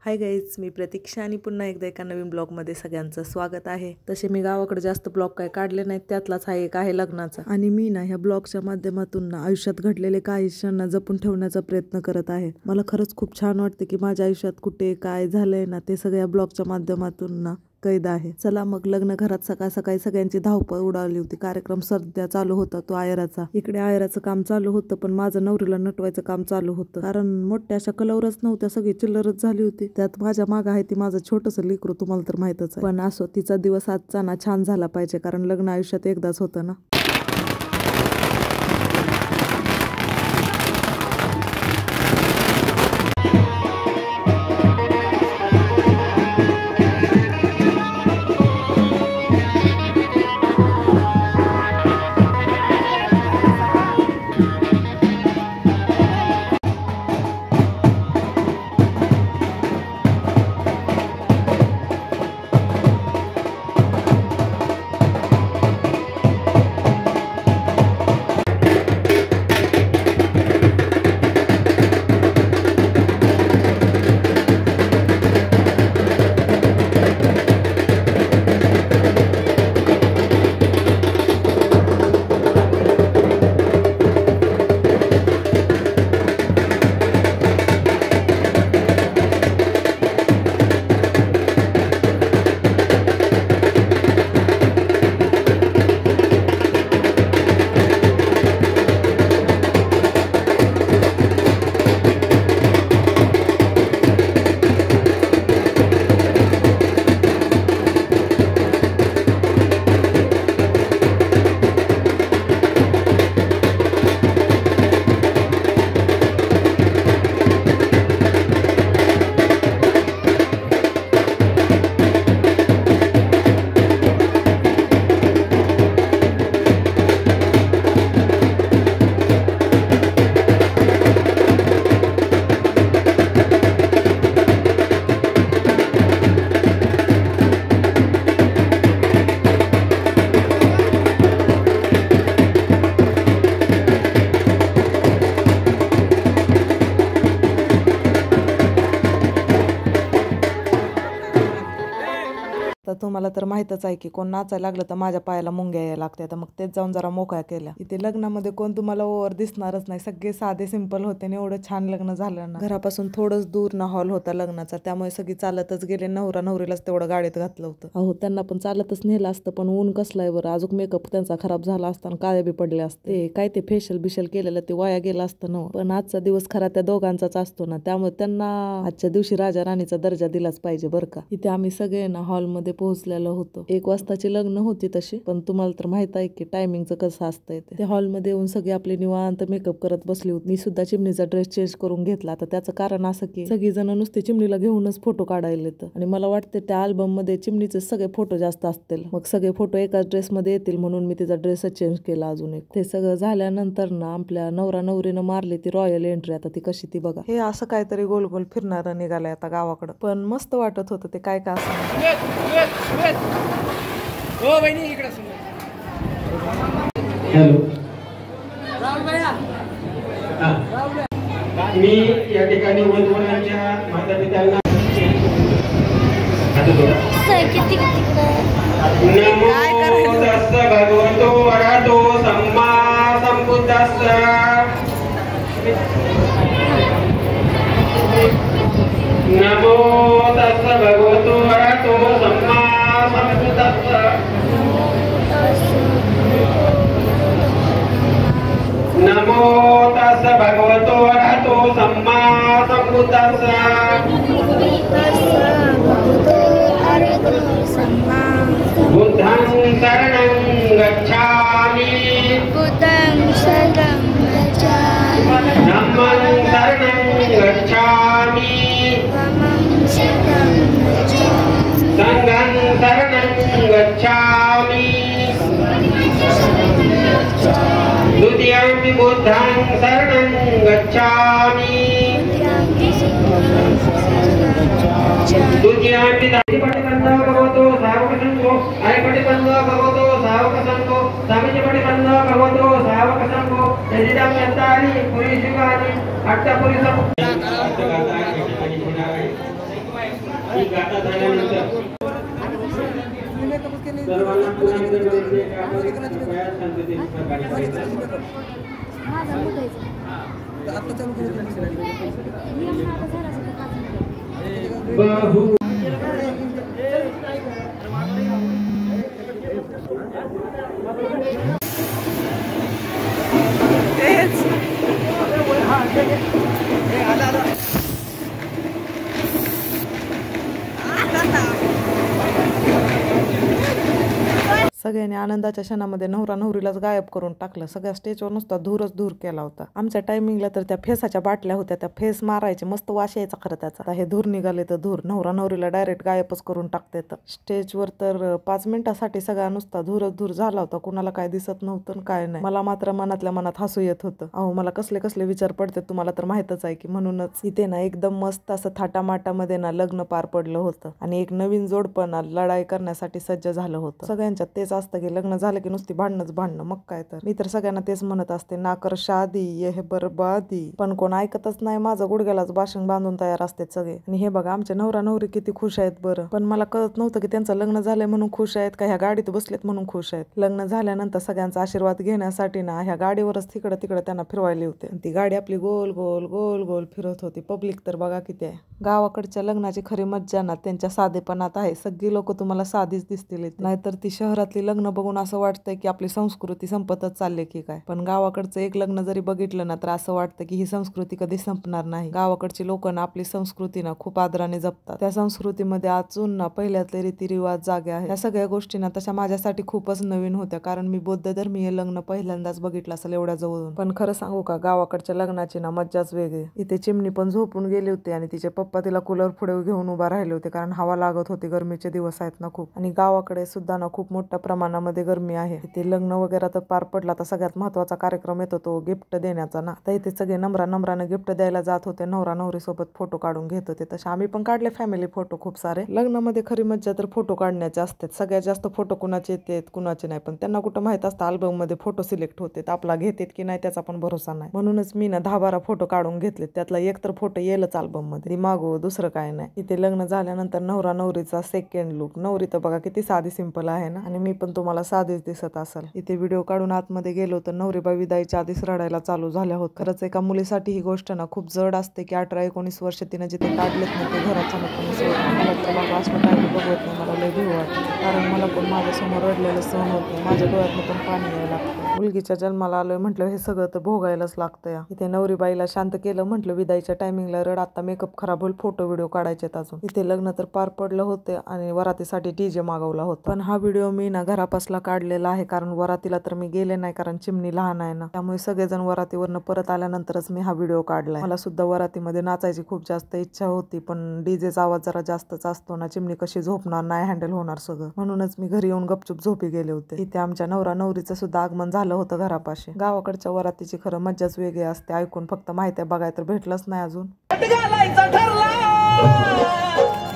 Hi guys, मी प्रतीक्षा आणि पुन्हा एकदा एका नवीन ब्लॉगमध्ये सगळ्यांचं स्वागत आहे। तसे मी गावाकडे जास्त ब्लॉग काय काढले नाहीत, त्यातलाच हा एक आहे लग्नाचा। आणि मी ना ह्या ब्लॉगच्या माध्यमातून ना आयुष्यात घडलेले काही क्षण जपून ठेवण्याचा प्रयत्न करत आहे। मला खरंच खूप छान वाटते की माझ्या आयुष्यात कुठे काय झालंय ना ते सगळ्या ब्लॉगच्या माध्यमातून ना कैद आहे। चला मग लग्न घरात सकाळ सकाळी सगळ्यांची धावपळ उडाली होती। कार्यक्रम सध्या चालू होता तो आयराचा। इकडे आयराचं काम चालू होतं, पण माझं नवरीला नटवायचं काम चालू होतं, कारण मोठ्या अशा कलवरच नव्हत्या, सगळी चिल्लरच झाली होती। त्यात माझ्या माग आहे ती माझं छोटंसं लेकरू, तुम्हाला तर माहितच आहे। पण असो, तिचा दिवस आजचा ना छान झाला पाहिजे, कारण लग्न आयुष्यात एकदाच होतं ना। तर तुम्हाला तर माहितच आहे की कोण नाचायला लागलं तर माझ्या पायाला मुंग्या यायला लागते, तर मग तेच जाऊन जरा मोकळ्या केल्या। इथे लग्नामध्ये कोण तुम्हाला ओव्हर दिसणारच नाही, सगळे साधे सिंपल होते आणि एवढं छान लग्न झालं ना। घरापासून थोडंच दूर ना हॉल होता लग्नाचा, त्यामुळे सगळी चालतच गेले। नवरा नवरीलाच तेवढं गाडीत घातलं होतं। अहो, त्यांना पण चालतच नेलं असतं, पण ऊन कसलाय बरं, अजून मेकअप त्यांचा खराब झाला असता, काळे बी पडले असते। काय ते फेशियल बिशल केलेलं ते वाया गेलं असतं ना। पण आजचा दिवस खरा त्या दोघांचाच असतो ना, त्यामुळे त्यांना आजच्या दिवशी राजा राणीचा दर्जा दिलाच पाहिजे बरं का। इथे आम्ही सगळे ना हॉलमध्ये पोहोचलेलो होतो। 1 वाजताची लग्न होती तशी, पण तुम्हाला तर माहित आहे की टायमिंगचं कसं असतंय ते। हॉलमध्ये येऊन सगळे आपले निवांत मेकअप करत बसली होती। मी सुद्धा चिमणीचा ड्रेस चेंज करून घेतला। आता त्याचं कारण असं की सगळी जण नुसते चिमणीला घेऊनच फोटो काढायला येतं, आणि मला वाटतं त्या अल्बम मध्ये चिमणीचे सगळे फोटो जास्त असतील, मग सगळे फोटो एकाच ड्रेस मध्ये येतील, म्हणून मी तिचा ड्रेसच चेंज केला अजून एक। ते सगळं झाल्यानंतर ना आपल्या नवरा नवरीनं मारली ती रॉयल एंट्री। आता ती कशी ती बघा, हे असं काहीतरी गोल गोल फिरणारं निघालंय आता गावाकडं, पण मस्त वाटत होतं ते काय का असं। हो बहिणी इकडे हॅलो, मी या ठिकाणी वधूवरांच्या मातापित्यांना नमो तस्स भगवतो वरदो सम्मा सम्बुद्धस्स नमो तस्स भगवतो वरदो सम्मा सम्बुद्धस्स नमो तस्स भगवतो वरदो सम्मा सम्बुद्धस्स बुद्धं शरणं गच्छामि धम्मं शरणं गच्छामि द्वितीयंपि बुद्धं शरणं गच्छामि द्वितीयंपि पटिबन्धो भगवतो सावकसंघो अयपटिबन्धो भगवतो सावकसंघो समितिपटिबन्धो भगवतो सावकसंघो यदिदं यन्तानि पुरीशिवानि अट्टपुरीसं ही गाथा झाल्यानंतर सर्वांना पुन्हा एकदा विनंती आहे की आपण कृपया शांततेने सहकार्य करायचं. बहु सगळ्यांनी आनंदाच्या क्षणामध्ये नवरा नवरीलाच गायब करून टाकलं. सगळ्या स्टेजवर नुसता धूरच धूर केला होता. आमच्या टायमिंगला तर त्या फेसाच्या बाटल्या होत्या, त्या फेस मारायचे, मस्त वास यायचा खरं त्याचा. आता हे धूर निघाले तर धूर, नवरा नवरीला डायरेक्ट गायबच करून टाकते. स्टेजवर तर 5 मिनिटासाठी सगळा नुसता धूरच धूर झाला होता. कुणाला काय दिसत नव्हतं काय नाही. मला मात्र मनातल्या मनात हसू येत होतं. अहो मला कसले कसले विचार पडते तुम्हाला तर माहितच आहे की. म्हणूनच इथे ना एकदम मस्त असं थाटामाटामध्ये ना लग्न पार पडलं होतं आणि एक नवीन जोडपण लढाई करण्यासाठी सज्ज झालं होतं. सगळ्यांच्यात तेच असतं की लग्न झालं की नुसती भांडणच भांडणं. मग काय तर मी तर सगळ्यांना तेच म्हणत असते, ना कर शादी ये है बरबादी. पण कोण ऐकतच नाही माझं. गुडघ्यालाच भाषण बांधून तयार असते सगळे. आणि हे बघा आमचे नवरा नवरी किती खुश आहेत बरं. पण मला कळत नव्हतं की त्यांचं लग्न झालंय म्हणून खुश आहेत का ह्या गाडीत बसलेत म्हणून खुश आहेत. लग्न झाल्यानंतर सगळ्यांचा आशीर्वाद घेण्यासाठी ना ह्या गाडीवरच तिकडे तिकडे त्यांना फिरवायली होते. ती गाडी आपली गोल गोल गोल गोल फिरत होती. पब्लिक तर बघा किती आहे. गावाकडच्या लग्नाची खरी मज्जा ना त्यांच्या साधेपणात आहे. सगळी लोक तुम्हाला साधीच दिसतील, नाहीतर ती शहरातली लग्न बघून असं वाटतंय की आपली संस्कृती संपतच चालली की काय. पण गावाकडचं एक लग्न जरी बघितलं ना तर असं वाटतं की ही संस्कृती कधी संपणार नाही. गावाकडची लोक ना आपली संस्कृती ना खूप आदराने जपतात. त्या संस्कृतीमध्ये अजून ना पहिल्यातले रीतिरिवाज जागे आहेत. या सगळ्या गोष्टी ना तशा माझ्यासाठी खूपच नवीन होत्या, कारण मी बौद्ध धर्मीय लग्न पहिल्यांदाच बघितलं असेल एवढ्या जवळून. पण खरं सांगू का, गावाकडच्या लग्नाची ना मज्जाच वेगळी. इथे चिमणी पण झोपून गेली होती आणि तिचे पप्पा तिला कूलर पुढे घेऊन उभा राहिले होते, कारण हवा लागत होती. गरमीचे दिवस आहेत ना खूप. आणि गावाकडे सुद्धा ना खूप मोठ्या प्रमाणामध्ये गरमी आहे. इथे लग्न वगैरे तर पार पडला. तर सगळ्यात महत्वाचा कार्यक्रम येतो तो गिफ्ट देण्याचा ना. तर इथे सगळे नम्राने गिफ्ट द्यायला जात होते. नवरा नवरी सोबत फोटो काढून घेत होते. तसे आम्ही पण काढले फॅमिली फोटो खूप सारे. लग्नामध्ये खरी मज्जा तर फोटो काढण्याचे असतात. सगळ्यात जास्त फोटो कुणाचे येतात कुणाचे नाही, पण त्यांना कुठं माहित असतं अल्बम मध्ये फोटो सिलेक्ट होते. आपला घेतात की नाही त्याचा पण भरोसा नाही. म्हणूनच मी ना 10-12 फोटो काढून घेतले. त्यातला एक तर फोटो येलच अल्बम मध्ये, मागो दुसरं काय नाही. इथे लग्न झाल्यानंतर नवरा नवरीचा सेकंड लुक. नवरी तर बघा किती साधी सिंपल आहे ना, आणि मी पण तुम्हाला साधीच दिसत असेल. इथे व्हिडिओ काढून आतमध्ये गेलो तर नवरीबाई विदाईच्या आधीच रडायला चालू झाल्या होत. खरंच एका मुलीसाठी ही गोष्ट ना खूप जड असते की 18-19 वर्ष तिने जिथे काढलेत ना ते घरात मला तर बाबा असं काय बघवत नाही. मला लय भीव वाटतं, कारण मला पण माझ्यासमोर रडलेलं सहन होत नाही. माझ्या डोळ्यातनं पण पाणी यायला लागतं. मुलगीच्या जन्माला आलोय म्हटलं हे सगळं तर भोगायलाच लागतं या. इथे नवरीबाईला शांत केलं. म्हटलं विदाईच्या टायमिंगला रड, आता मेकअप खराब होईल, फोटो व्हिडिओ काढायचे अजून. इथे लग्न तर पार पडलं होते आणि वरातीसाठी डीजे मागवला होता. पण हा व्हिडिओ मी ना घरापासला काढलेला आहे, कारण वरातीला तर मी गेले नाही, कारण चिमणी लहान आहे ना. त्यामुळे सगळेजण वरातीवरनं परत आल्यानंतरच मी हा व्हिडिओ काढलाय. मला सुद्धा वरातीमध्ये नाचायची खूप जास्त इच्छा होती, पण डीजेचा आवाज जरा जास्तच असतो ना. चिमणी कशी झोपणार, नाही हँडल होणार सगळं. म्हणूनच मी घरी येऊन गपचूप झोपी गेले होते. इथे आमच्या नवरा नवरीचं सुद्धा आगमन झालं होतं घरापाशी. गावाकडच्या वरातीची खरं मज्जाच वेगळी असते. ऐकून फक्त माहिती आहे, बघाय तर भेटलंच नाही अजून.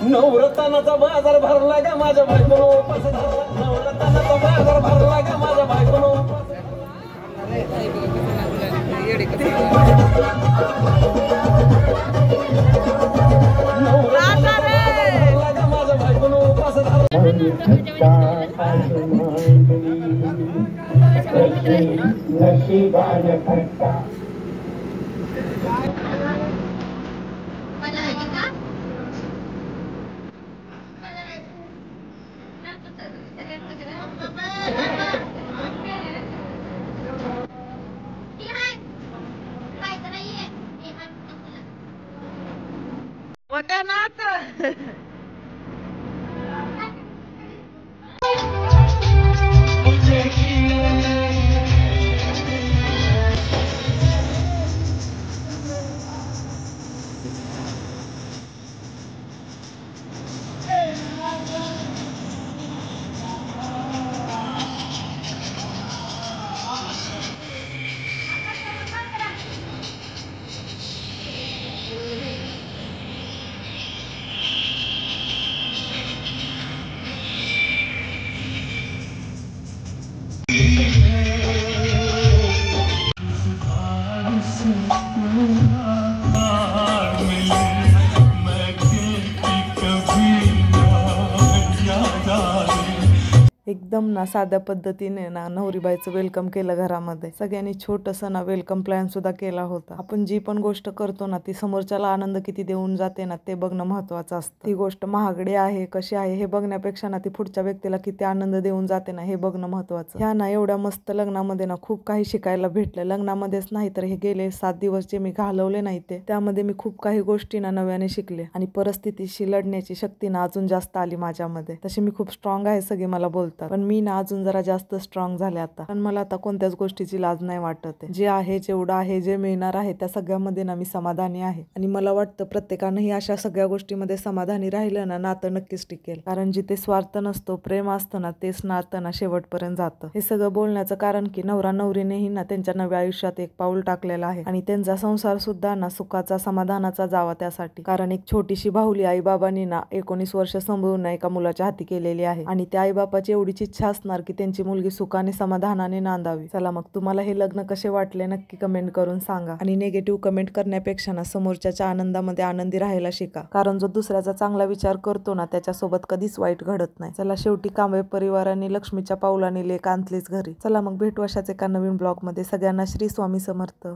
नवरत्नाचा बाजार भरला का माझ्या बायकोनो, नवरत्नाचा बाजार भरला का माझ्या बायकोनो. एकदम ना साध्या पद्धतीने ना नवरीबाईचं वेलकम केलं घरामध्ये. सगळ्यांनी छोटंसं ना वेलकम प्लॅन सुद्धा केला होता. आपण जी पण गोष्ट करतो ना ती समोरच्याला आनंद किती देऊन जाते ना ते बघणं महत्वाचं असतं. ती गोष्ट महागडी आहे कशी आहे हे बघण्यापेक्षा ना ती पुढच्या व्यक्तीला किती आनंद देऊन जाते ना हे बघणं महत्वाचं. ह्या ना एवढ्या मस्त लग्नामध्ये ना खूप काही शिकायला भेटलं. लग्नामध्येच नाही तर हे गेले 7 दिवस जे मी घालवले नाही त्यामध्ये मी खूप काही गोष्टी ना नव्याने शिकले आणि परिस्थितीशी लढण्याची शक्ती ना अजून जास्त आली माझ्यामध्ये. तशी मी खूप स्ट्रॉंग आहे सगळे मला बोलतात, पण मी ना अजून जरा जास्त स्ट्रॉंग झाले आता. पण मला आता कोणत्याच गोष्टीची लाज नाही वाटत. जे आहे जेवढं आहे जे मिळणार आहे त्या सगळ्यामध्ये ना मी समाधानी आहे आणि मला वाटतं प्रत्येकानंही अशा सगळ्या गोष्टीमध्ये समाधानी राहिलं ना नातं नक्कीच टिकेल. कारण जिथे स्वार्थ नसतो प्रेम असतं ना तेच नातं ना शेवटपर्यंत जातं. हे सगळं बोलण्याचं कारण की नवरा नवरीनेही ना त्यांच्या नव्या आयुष्यात एक पाऊल टाकलेलं आहे आणि त्यांचा संसार सुद्धा ना सुखाचा समाधानाचा जावा त्यासाठी. कारण एक छोटीशी बाहुली आई बाबांनी ना 19 वर्ष सांभाळून एका मुलाच्या हाती केलेली आहे आणि त्या आई बापाची एवढीच इच्छा असणार की त्यांची मुलगी सुखाने समाधानाने नांदावी. चला मग तुम्हाला हे लग्न कसे वाटले नक्की कमेंट करून सांगा आणि निगेटिव्ह कमेंट करण्यापेक्षा ना समोरच्याच्या आनंदामध्ये आनंदी राहायला शिका. कारण जो दुसऱ्याचा चांगला विचार करतो ना त्याच्यासोबत कधीच वाईट घडत नाही. चला शेवटी कांबळे परिवाराने लक्ष्मीच्या पावलाने लेक आणलीच घरी. चला मग भेटू अशाच एका नवीन ब्लॉग मध्ये. सगळ्यांना श्री स्वामी समर्थ.